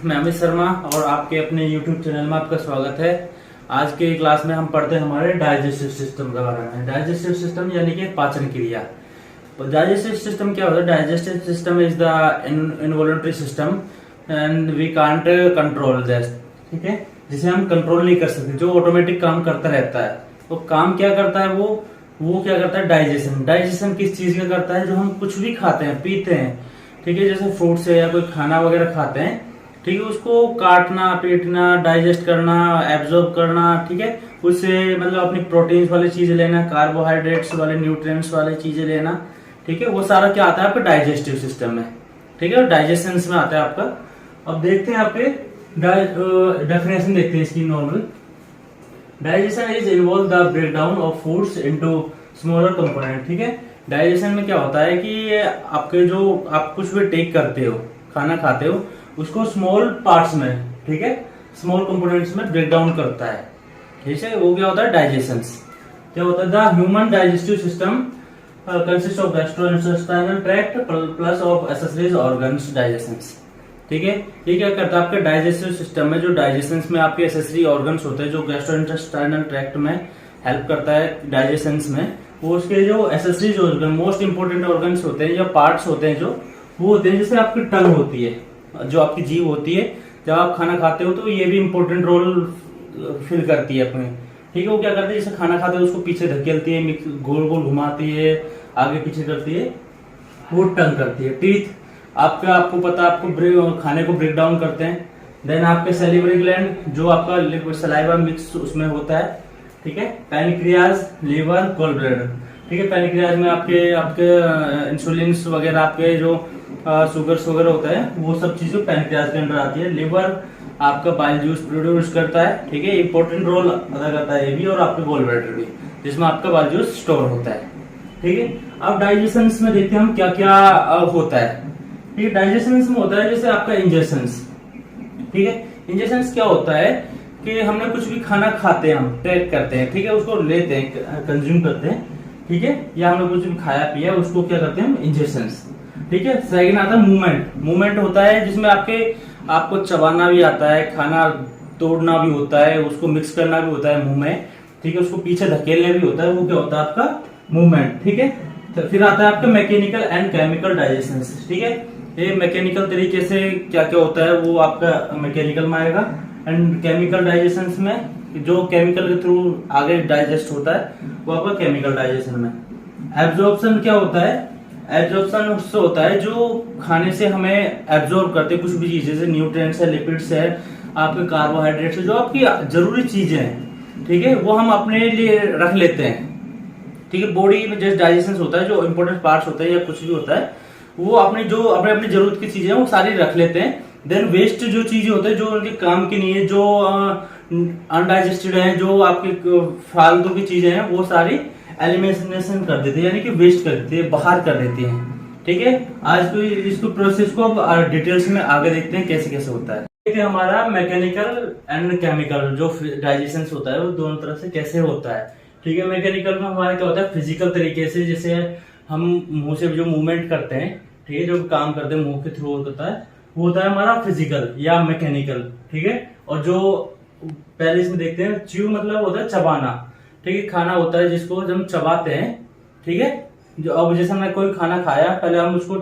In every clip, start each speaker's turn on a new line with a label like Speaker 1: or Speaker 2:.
Speaker 1: मैं अमित शर्मा और आपके अपने YouTube चैनल में आपका स्वागत है। आज के क्लास में हम पढ़ते हैं हमारे डाइजेस्टिव सिस्टम के बारे में। डाइजेस्टिव सिस्टम यानी कि पाचन क्रिया। डाइजेस्टिव सिस्टम क्या होता है? Digestive system is the involuntary system and we can't control this, ठीक है, जिसे हम कंट्रोल नहीं कर सकते, जो ऑटोमेटिक काम करता रहता है। वो काम क्या करता है? वो क्या करता है? डाइजेशन। डाइजेशन किस चीज का करता है? जो हम कुछ भी खाते हैं, पीते हैं, ठीक है, जैसे फ्रूट्स है या कोई खाना वगैरह खाते हैं, ठीक है, उसको काटना, पीटना, डाइजेस्ट करना, एब्जॉर्ब करना, ठीक है, उससे मतलब अपनी प्रोटीन्स वाली चीजें लेना, कार्बोहाइड्रेट्स वाले, न्यूट्रिएंट्स वाली चीजें लेना, ठीक है, वो सारा क्या आता है आपका डाइजेस्टिव सिस्टम में, ठीक है, डाइजेशन में आता है आपका। अब देखते हैं आपके डेफिनेशन देखते हैं इसकी normal. Digestion is involve the breakdown of foods into smaller component, ठीक है। डाइजेशन में क्या होता है कि आपके जो आप कुछ भी टेक करते हो, खाना खाते हो, उसको स्मॉल पार्ट्स में, ठीक है, स्मॉल कंपोनेंट्स में ब्रेक डाउन करता है, ठीक है, वो क्या होता है? डाइजेशन। क्या होता है? The human digestive system consist of gastrointestinal tract plus of accessories organs digestions, ठीक है। ये क्या करता है आपके डाइजेस्टिव सिस्टम में? जो डाइजेशन में आपके एक्सेसरी ऑर्गन्स होते हैं, जो गैस्ट्रोइंटेस्टाइनल ट्रैक्ट में हेल्प करता है डाइजेशन में, वो उसके जो accessories organ, most important organs होते हैं या पार्ट्स होते हैं, जो वो होते हैं, जैसे आपकी टंग होती है, जो आपकी जीभ होती है, जब आप खाना खाते हो तो ये भी इंपॉर्टेंट रोल फिल करती है अपने, ठीक है। वो क्या करती है? जैसे खाना खाते हो उसको पीछे धकेलती है, गोल गोल घुमाती है, आगे पीछे करती है, वो टंग करती है। टीथ आपको पता है, आपको खाने को ब्रेक डाउन करते हैं। देन आपके सैलिवरी ग्लैंड, जो आपका सलाइवा मिक्स उसमें होता है, ठीक है। पैनक्रियाज, लीवर, गॉल ब्लैडर, ठीक है। पैनक्रियाज में आपके इंसुलिन वगैरह, आपके जो शुगर्स वगैरह होता है, वो सब चीजें पैनक्रियाज के अंदर आती है। लिवर आपका बाइल जूस प्रोड्यूस करता है, ठीक है, इंपॉर्टेंट रोल अदा करता है ये भी, और आपके गॉल ब्लैडर भी, जिसमें आपका बाइल जूस स्टोर होता है, ठीक है। अब डाइजेशन में देखते हैं हम क्या क्या होता है, ठीक है। डाइजेशन में होता है जैसे आपका इंजेक्शन, ठीक है। इंजेक्शन क्या होता है कि हमने कुछ भी खाना खाते हैं, हम टेक करते हैं, ठीक है, उसको लेते हैं, कंज्यूम करते हैं, ठीक है, या हमने कुछ भी खाया पिया, उसको क्या करते हैं हम? इंजेक्शन, ठीक है। सेकंड आता है मूवमेंट। मूवमेंट होता है जिसमें आपको चबाना भी आता है, खाना तोड़ना भी होता है, उसको मिक्स करना भी होता है मुंह में, ठीक है, उसको पीछे धकेलने भी होता है, वो क्या होता है आपका? मूवमेंट, ठीक है। तो फिर आता है आपका मैकेनिकल एंड केमिकल डाइजेशन, ठीक है। ये मैकेनिकल तरीके से क्या क्या होता है वो आपका मैकेनिकल में आएगा, एंड केमिकल डाइजेशन में जो केमिकल के थ्रू आगे डाइजेस्ट होता है वो आपका केमिकल डाइजेशन में। एब्जॉर्प्शन क्या होता है? एब्जॉर्प्शन उससे होता है जो खाने से हमें एब्जॉर्ब करते हैं कुछ भी चीजें, जैसे न्यूट्रिएंट्स है, लिपिड्स है, आपके कार्बोहाइड्रेट्स है, जो आपकी जरूरी चीजें हैं, ठीक है, वो हम अपने लिए रख लेते हैं, ठीक है। बॉडी में जैसे डाइजेशन होता है, जो इंपॉर्टेंट पार्ट्स होते हैं या कुछ भी होता है, वो अपनी जरूरत की चीजें वो सारी रख लेते हैं। देन वेस्ट जो चीजें होते हैं, जो उनके काम की नहीं है, जो अनडाइजेस्टेड है, जो आपकी फालतू की चीजें हैं, वो सारी एलिमिनेशन कर देते हैं, यानी कि वेस्ट कर देते हैं, बाहर कर देते हैं, ठीक है। आज तो इसको प्रोसेस को अब डिटेल्स में आगे देखते हैं कैसे कैसे होता है। देखिए हमारा मैकेनिकल एंड केमिकल जो डाइजेशन होता है वो दोनों तरह से कैसे होता है, ठीक है। मैकेनिकल में हमारा क्या होता है? फिजिकल तरीके से, जैसे हम मुंह से जो मूवमेंट करते हैं, ठीक है, जो काम करते हैं मुंह के थ्रू होता है, वो होता है हमारा फिजिकल या मैकेनिकल, ठीक है। और जो पहले इसमें देखते हैं, च्यू मतलब होता है चबाना, ठीक है, खाना होता है जिसको जब हम चबाते हैं, ठीक है, जो अब जैसे हमने कोई खाना खाया, पहले हम उसको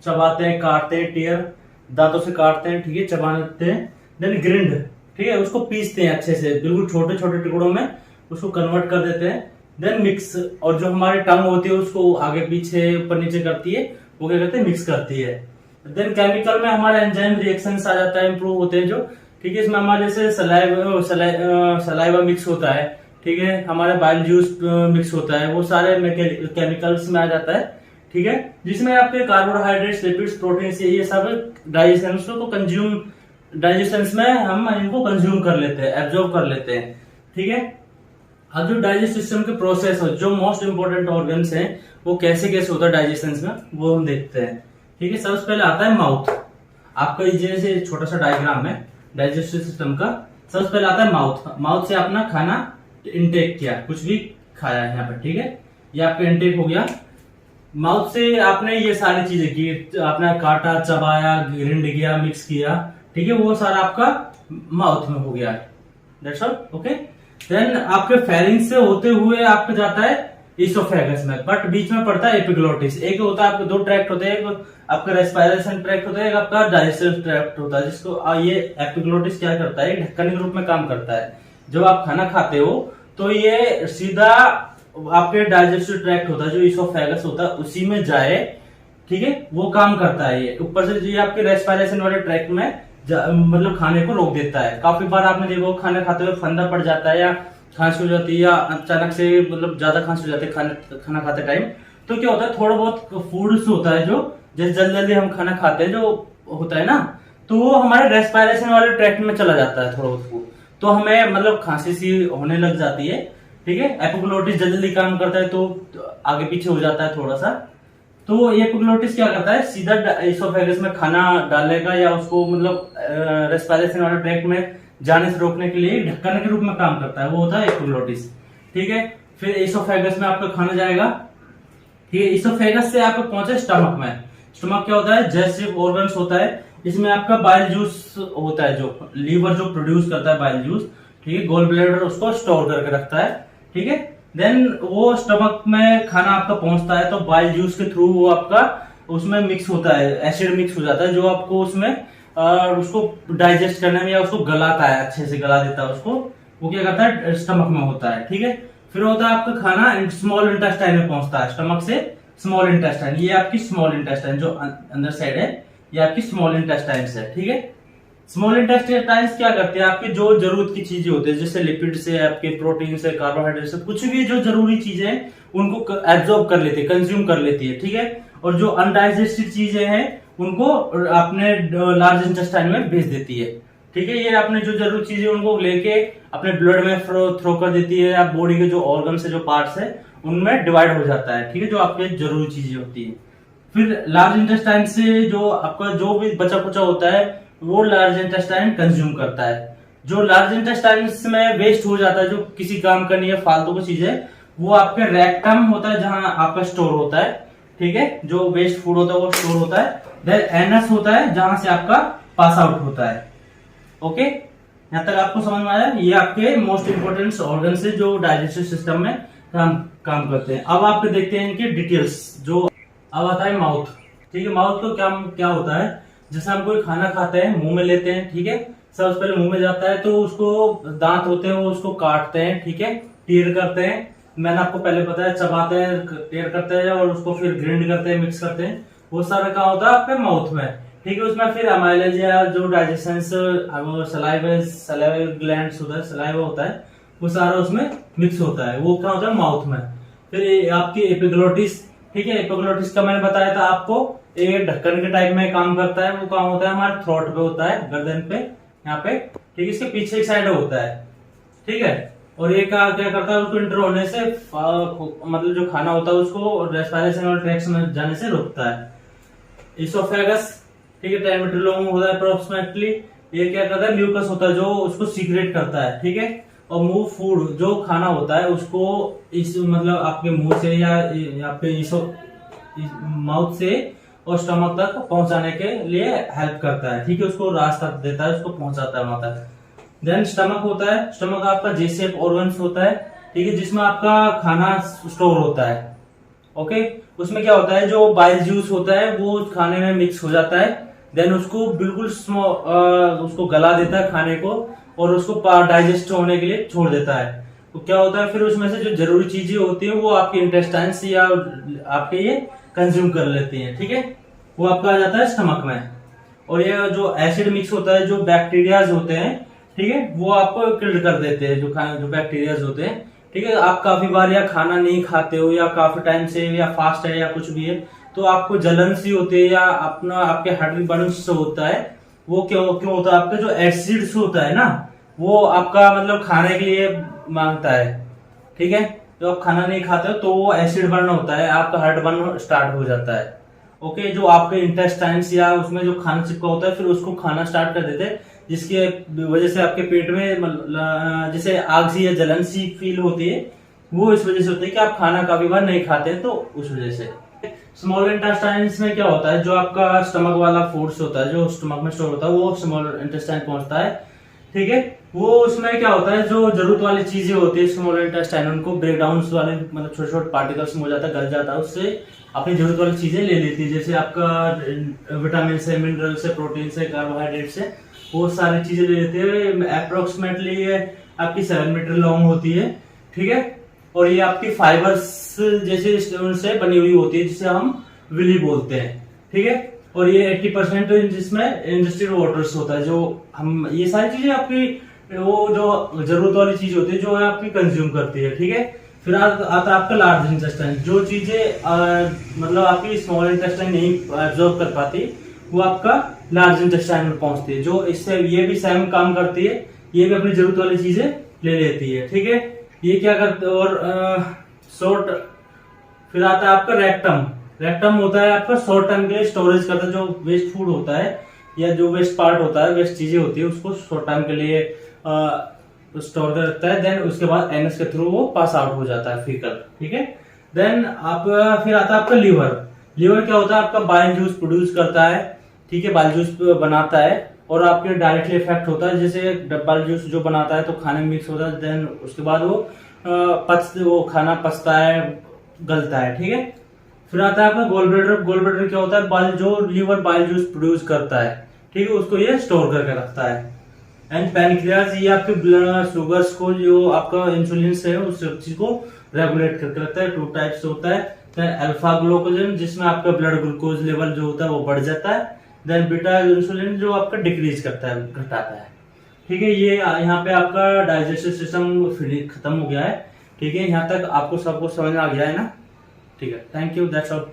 Speaker 1: चबाते हैं, काटते हैं, टेयर दांतों से काटते हैं, ठीक है, चबाते हैं। देन ग्रिंड, ठीक है, उसको पीसते हैं अच्छे से, बिल्कुल छोटे छोटे टुकड़ों में उसको कन्वर्ट कर देते हैं। देन मिक्स, और जो हमारी टंग होती है उसको आगे पीछे ऊपर नीचे करती है, वो क्या करते हैं? मिक्स करती है। देन केमिकल में हमारे एंजाइम रिएक्शंस आ जाता है, इंप्रूव होते हैं जो, ठीक है, इसमें हमारे जैसे सलाइवा मिक्स होता है, ठीक है, हमारे बाइल जूस मिक्स होता है, वो सारे केमिकल्स में आ जाता है, ठीक है, जिसमें आपके कार्बोहाइड्रेट्स, लिपिड्स, प्रोटीन्स, ये सब डाइजेशन को कंज्यूम, डाइजेशन में हम इनको कंज्यूम कर लेते हैं, एब्जॉर्ब कर लेते हैं, ठीक है। अब जो डाइजेस्ट सिस्टम के प्रोसेस है, जो मोस्ट इंपोर्टेंट ऑर्गन्स हैं, वो कैसे कैसे होता है डाइजेशन में, वो हम देखते हैं, ठीक है। सबसे पहले आता है माउथ। आपका जैसे छोटा सा डायग्राम है डाइजेस्टिव सिस्टम का। सबसे पहले आता है माउथ। माउथ से आपने खाना इनटेक किया, कुछ भी खाया है यहाँ पर, ठीक है, ये आपका इनटेक हो गया। माउथ से आपने ये सारी चीजें की, आपने काटा, चबाया, ग्रिंड किया, मिक्स किया, ठीक है, वो सारा आपका माउथ में हो गया है। That's all. ओके, देन आपके फेरिंग्स से होते हुए आपका जाता है इसोफेगस में, बट बीच में पड़ता है एपिग्लोटिस। एक होता है आपके दो ट्रैक्ट होते हैं, एक आपका रेस्पिरेशन ट्रैक्ट होता है, एक आपका डाइजेस्टिव ट्रैक्ट होता है, जिसको ये एपिग्लोटिस क्या करता है, ढक्कन के रूप में काम करता है। जब आप खाना खाते हो तो ये सीधा आपके डाइजेस्टिव ट्रैक्ट होता है, जो इसोफेगस होता है, उसी में जाए। ठीक है, वो काम करता है। ये ऊपर से ये आपके रेस्पिरेशन वाले ट्रैक्ट में मतलब खाने को रोक देता है। काफी बार आपने देखो खाना खाते हुए फंदा पड़ जाता है, या खांसी हो जाती है, या अचानक से मतलब ज्यादा खांसी हो जाती है खाना खाते टाइम। तो क्या होता है, थोड़ा बहुत फूड्स होता है जो जैसे जल्दी जल्दी हम खाना खाते हैं जो होता है ना, तो वो हमारे रेस्पिरेशन वाले ट्रैक्ट में चला जाता है थोड़ा बहुत फूड, तो हमें मतलब खांसी सी होने लग जाती है। ठीक है, एपिग्लोटिस जल्दी जल्दी काम करता है तो आगे पीछे हो जाता है थोड़ा सा। तो ये एपिग्लोटिस क्या करता है, सीधा इसोफेगस में खाना डालेगा, या उसको मतलब रेस्पिरेशन वाले ट्रैक्ट में जाने से रोकने के लिए ढक्कन के रूप में काम करता है, वो होता है एपिग्लोटिस। ठीक है, फिर इसोफेगस में आपका खाना जाएगा। ठीक है, इसोफेगस से आपको पहुंचे स्टमक में। स्टमक क्या होता है, डाइजेस्टिव ऑर्गन्स होता है, इसमें आपका बाइल जूस होता है, जो लीवर जो प्रोड्यूस करता है बाइल जूस। ठीक है, गोल ब्लैडर उसको स्टोर करके रखता है। ठीक है, देन वो स्टमक में खाना आपका पहुंचता है, तो बाइल जूस के थ्रू वो आपका उसमें मिक्स होता है, एसिड मिक्स हो जाता है, जो आपको उसमें उसको डाइजेस्ट करने में या उसको गलाता है, अच्छे से गला देता है उसको। वो क्या करता है, स्टमक में होता है। ठीक है, फिर होता है आपका खाना स्मॉल इंटेस्टाइन में पहुंचता है, स्टमक से स्मॉल इंटेस्टाइन। ये आपकी स्मॉल इंटेस्टाइन जो अंदर साइड है, ये आपकी स्मॉल इंटेस्टाइन है। ठीक है, स्मॉल इंटेस्टाइन क्या करते हैं, आपकी जो जरूरत की चीजें होती है, जैसे लिपिड से, आपके प्रोटीन से, कार्बोहाइड्रेट से, कुछ भी जो जरूरी चीजें हैं उनको एब्जॉर्ब कर लेती है, कंज्यूम कर लेती है। ठीक है, और जो अनडाइजेस्टेड चीजें हैं उनको अपने लार्ज इंटेस्टाइन में भेज देती है। ठीक है, ये आपने जो जरूरी चीजें उनको लेके अपने ब्लड में थ्रो कर देती है, या बॉडी के जो ऑर्गन से जो पार्ट्स है उनमें डिवाइड हो जाता है। ठीक है, जो आपके जरूरी चीजें होती है। फिर लार्ज इंटेस्टाइन से जो आपका जो भी बचा कुचा होता है वो लार्ज इंटेस्टाइन कंज्यूम करता है। जो लार्ज इंटेस्टाइन में वेस्ट हो जाता है, जो किसी काम का नहीं है, फालतू की चीजें, वो आपके रेक्टम होता है, जहां आपका स्टोर होता है। ठीक है, जो वेस्ट फूड होता है वो स्टोर होता है। देन एनस होता है, जहां से आपका पास आउट होता है। ओके, यहां तक आपको समझ में आया। ये आपके मोस्ट इंपोर्टेंट ऑर्गन से जो डाइजेस्टिव सिस्टम में काम करते हैं। अब आप देखते हैं इनके डिटेल्स। जो अब आता है माउथ। ठीक है, माउथ को क्या होता है, जैसे हम कोई खाना खाते हैं, मुंह में लेते हैं। ठीक है, सबसे पहले मुंह में जाता है, तो उसको दांत होते हैं वो उसको काटते हैं। ठीक है, टीयर करते हैं, मैंने आपको पहले बताया, चबाते हैं, टीयर करते हैं, और उसको फिर ग्राइंड करते हैं, मिक्स करते हैं। वो सारा क्या होता है आपके माउथ में। ठीक है, उसमें फिर अमाइलेज या जो डाइजेशन सलाइवा ग्लैंड्स होता है, सलाइवा होता है, वो सारा उसमें मिक्स होता है, वो क्या होता है माउथ में। फिर आपकी एपिग्लोटिस। ठीक है, एपिग्लोटिस का मैंने बताया था आपको, एक ढक्कन के टाइप में काम करता है। वो काम होता है हमारे थ्रोट पे होता है, गर्दन पे, यहाँ पे। ठीक है, इसके पीछे एक साइड होता है। ठीक है, और ये क्या करता है, उसको इंटर होने से मतलब जो खाना होता है उसको रेस्पिरेशन और ट्रैक्ट में जाने से रोकता है। इसोफेगस, ठीक है, 10 मीटर लॉन्ग होता है अप्रोक्सीमेटली। ये क्या करता है, म्यूकस होता है जो उसको सीक्रेट करता है। ठीक है, और मूव फूड, जो खाना होता है उसको इस मतलब आपके मुंह से या आपके माउथ से और स्टमक तक पहुंचाने के लिए हेल्प करता है। ठीक है, उसको रास्ता देता है, उसको पहुंचाता है वहां तक। देन स्टमक होता है, स्टमक आपका जे शेप ऑर्गन्स होता है। ठीक है, जिसमें आपका खाना स्टोर होता है। ओके, उसमें क्या होता है, जो बाइल जूस होता है वो खाने में मिक्स हो जाता है। देन उसको बिल्कुल उसको गला देता है खाने को, और उसको डाइजेस्ट होने के लिए छोड़ देता है। तो क्या होता है, फिर उसमें से जो जरूरी चीजें होती है वो आपके इंटेस्टाइन या आपके ये कंज्यूम कर लेती हैं। ठीक है, वो आपका आ जाता है स्टमक में। और ये जो एसिड मिक्स होता है, जो बैक्टीरियाज होते हैं, ठीक है, वो आपको किल कर देते हैं, जो बैक्टीरियाज होते हैं। ठीक है, आप काफी बार या खाना नहीं खाते हो, या काफी टाइम से, या फास्ट है, या कुछ भी है, तो आपको जलन सी होती है, या अपना आपके हार्ट बर्न्स होता है। वो क्यों होता है, आपका जो एसिड्स होता है ना, वो आपका मतलब खाने के लिए मांगता है। ठीक है, जब आप खाना नहीं खाते हो तो वो एसिड बर्न होता है, आपका हार्ट बर्न स्टार्ट हो जाता है। ओके, जो आपके इंटेस्टाइन्स या उसमें जो खाना चिपका होता है, फिर उसको खाना स्टार्ट कर देते हैं, जिसके वजह से आपके पेट में जैसे आग सी या जलन सी फील होती है। वो इस वजह से होती है कि आप खाना काफी बार नहीं खाते, तो उस वजह से। स्मॉल इंटेस्टाइन में क्या होता है, जो आपका स्टमक वाला फूड्स होता है, जो स्टमक में स्टोर होता है, वो स्मॉल इंटेस्टाइन पहुंचता है। ठीक है, वो उसमें क्या होता है, जो जरूरत वाली चीजें होती है स्मॉल इंटेस्टाइन, उनको ब्रेक डाउन वाले मतलब छोटे छोटे पार्टिकल्स में हो जाता है, गल जाता है, उससे अपनी जरूरत वाली चीजें ले लेती है, जैसे आपका विटामिन से, मिनरल से, प्रोटीन से, कार्बोहाइड्रेट से, वो सारी चीजें ले लेते हैं। अप्रोक्सीमेटली ये आपकी 7 मीटर लॉन्ग होती है। ठीक है, और ये आपकी फाइबर्स जैसे से बनी हुई होती है, जिसे हम विली बोलते हैं। ठीक है, और ये 80% जिसमें इंडस्ट्रियल वाटर्स होता है, जो हम ये सारी चीजें आपकी वो जो जरूरत वाली चीज होती है जो है आपकी कंज्यूम करती है। ठीक है, फिर आता है आपका लार्ज इंटेस्टाइन, जो चीजें मतलब आपकी स्मॉल इंटेस्टाइन नहीं एब्जॉर्ब कर पाती, वो आपका लार्ज इंटेस्टाइन में पहुंचती है, जो इससे ये भी सेम काम करती है, ये भी अपनी जरूरत वाली चीजें ले लेती है। ठीक है, ये क्या करते, और शॉर्ट, फिर आता है आपका रेक्टम। रेक्टम होता है आपका शॉर्ट टाइम के लिए स्टोरेज करता है, जो वेस्ट फूड होता है या जो वेस्ट पार्ट होता है, वेस्ट चीजें होती है, उसको शॉर्ट टाइम के लिए स्टोर कर रखता है। देन उसके बाद एनएस के थ्रू वो पास आउट हो जाता है फीकल। ठीक है, देन आप फिर आता है आपका लीवर। लीवर क्या होता है, आपका बाइल जूस प्रोड्यूस करता है। ठीक है, बाइल जूस बनाता है और आपके डायरेक्टली इफेक्ट होता है, जैसे बाइल जूस जो बनाता है तो खाने में मिक्स होता है, देन उसके बाद वो खाना पचता है, गलता है। ठीक है, फिर आता है आपका गोल ब्लैडर। गोल ब्लैडर क्या होता है, बाइल जो लीवर बाइल जूस प्रोड्यूस करता है, ठीक है, उसको ये स्टोर करके रखता है। एंड पैनक्रियाज, ये आपके शुगर्स को, जो आपका इंसुलिन है, उस चीज को रेगुलेट करके रखता है। 2 टाइप्स होता है। देन अल्फा ग्लूकोजन, जिसमें आपका ब्लड ग्लूकोज लेवल जो होता है वो बढ़ जाता है। देन बीटा इंसुलिन, जो आपका डिक्रीज करता है, घटाता है। ठीक है, ये यहाँ पे आपका डाइजेस्टिव सिस्टम खत्म हो गया है। ठीक है, यहाँ तक आपको सबको समझ आ गया है ना। ठीक है, थैंक यू, दैट्स ऑल।